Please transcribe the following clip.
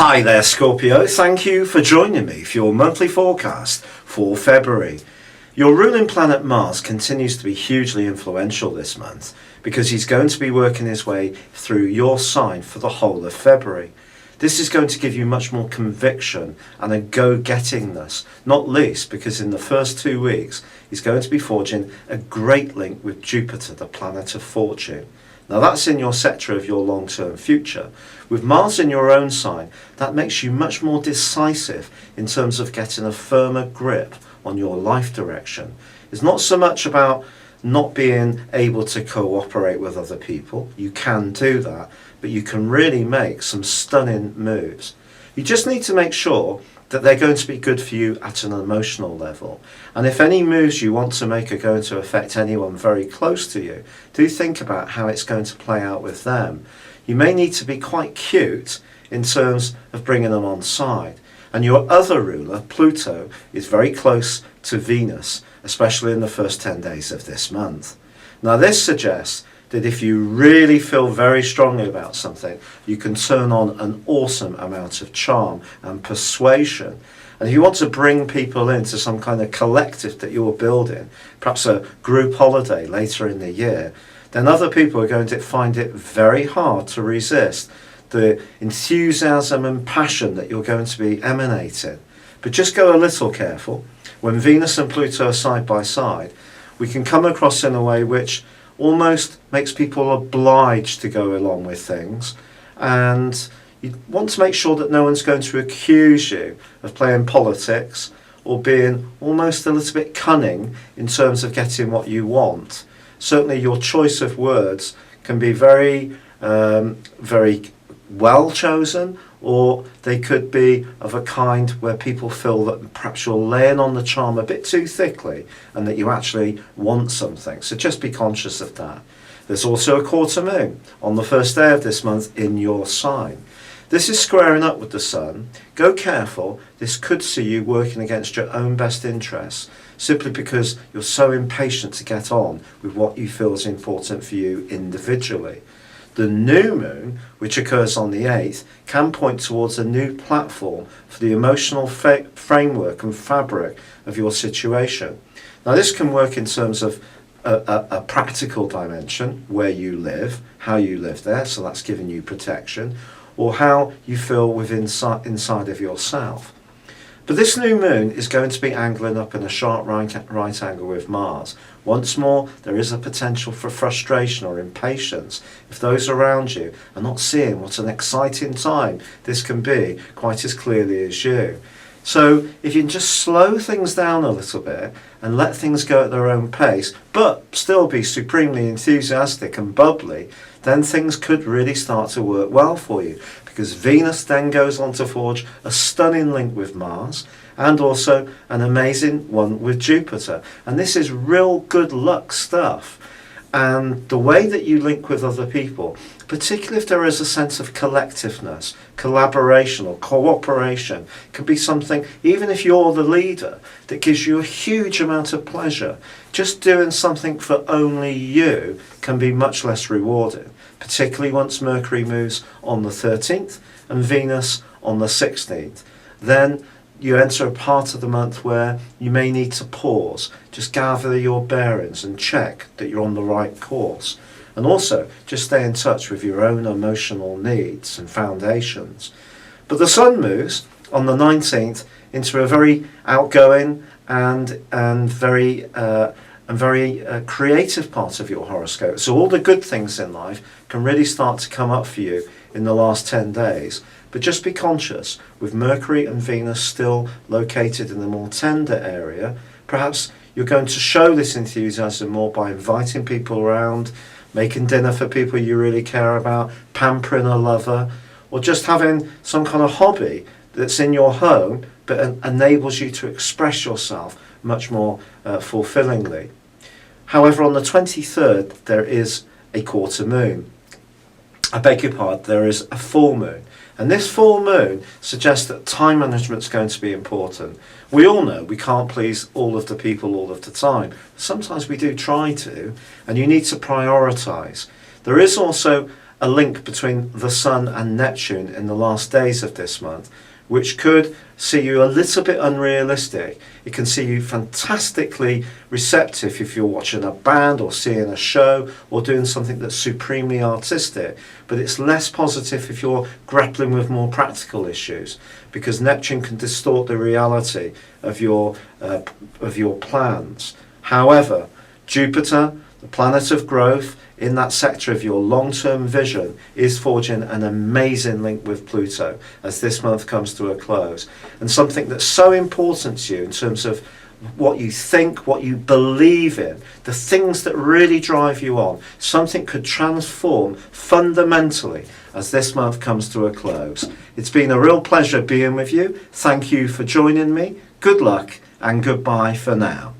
Hi there, Scorpio. Thank you for joining me for your monthly forecast for February. Your ruling planet Mars continues to be hugely influential this month because he's going to be working his way through your sign for the whole of February. This is going to give you much more conviction and a go-gettingness, not least because in the first 2 weeks he's going to be forging a great link with Jupiter, the planet of fortune. Now that's in your sector of your long-term future. With Mars in your own sign, that makes you much more decisive in terms of getting a firmer grip on your life direction. It's not so much about not being able to cooperate with other people. You can do that, but you can really make some stunning moves. You just need to make sure that they're going to be good for you at an emotional level. And if any moves you want to make are going to affect anyone very close to you, do think about how it's going to play out with them. You may need to be quite cute in terms of bringing them on side. And your other ruler, Pluto, is very close to Venus, especially in the first 10 days of this month. Now this suggests that if you really feel very strongly about something, you can turn on an awesome amount of charm and persuasion. And if you want to bring people into some kind of collective that you're building, perhaps a group holiday later in the year, then other people are going to find it very hard to resist the enthusiasm and passion that you're going to be emanating. But just go a little careful. When Venus and Pluto are side by side, we can come across in a way which almost makes people obliged to go along with things, and you want to make sure that no one's going to accuse you of playing politics or being almost a little bit cunning in terms of getting what you want. Certainly your choice of words can be very well chosen, or they could be of a kind where people feel that perhaps you're laying on the charm a bit too thickly and that you actually want something. So just be conscious of that. There's also a quarter moon on the first day of this month in your sign. This is squaring up with the sun. Go careful. This could see you working against your own best interests simply because you're so impatient to get on with what you feel is important for you individually. The new moon, which occurs on the 8th, can point towards a new platform for the emotional framework and fabric of your situation. Now this can work in terms of a practical dimension, where you live, how you live there, so that's giving you protection, or how you feel inside of yourself. But this new moon is going to be angling up in a sharp right angle with Mars. Once more, there is a potential for frustration or impatience if those around you are not seeing what an exciting time this can be quite as clearly as you. So if you can just slow things down a little bit and let things go at their own pace, but still be supremely enthusiastic and bubbly, then things could really start to work well for you, because Venus then goes on to forge a stunning link with Mars and also an amazing one with Jupiter. And this is real good luck stuff. And the way that you link with other people, particularly if there is a sense of collectiveness, collaboration or cooperation, can be something, even if you're the leader, that gives you a huge amount of pleasure. Just doing something for only you can be much less rewarding, particularly once Mercury moves on the 13th and Venus on the 16th. Then you enter a part of the month where you may need to pause, just gather your bearings and check that you're on the right course. And also, just stay in touch with your own emotional needs and foundations. But the Sun moves on the 19th into a very outgoing and very creative part of your horoscope. So all the good things in life can really start to come up for you in the last 10 days. But just be conscious, with Mercury and Venus still located in the more tender area, perhaps you're going to show this enthusiasm more by inviting people around, making dinner for people you really care about, pampering a lover, or just having some kind of hobby that's in your home but enables you to express yourself much more fulfillingly. However, on the 23rd, there is a quarter moon. I beg your pardon, there is a full moon. And this full moon suggests that time management is going to be important. We all know we can't please all of the people all of the time. Sometimes we do try to, and you need to prioritise. There is also a link between the Sun and Neptune in the last days of this month, which could see you a little bit unrealistic. It can see you fantastically receptive if you're watching a band or seeing a show or doing something that's supremely artistic, but it's less positive if you're grappling with more practical issues, because Neptune can distort the reality of your plans. However, Jupiter, the planet of growth, in that sector of your long-term vision, is forging an amazing link with Pluto as this month comes to a close. And something that's so important to you in terms of what you think, what you believe in, the things that really drive you on, something could transform fundamentally as this month comes to a close. It's been a real pleasure being with you. Thank you for joining me. Good luck and goodbye for now.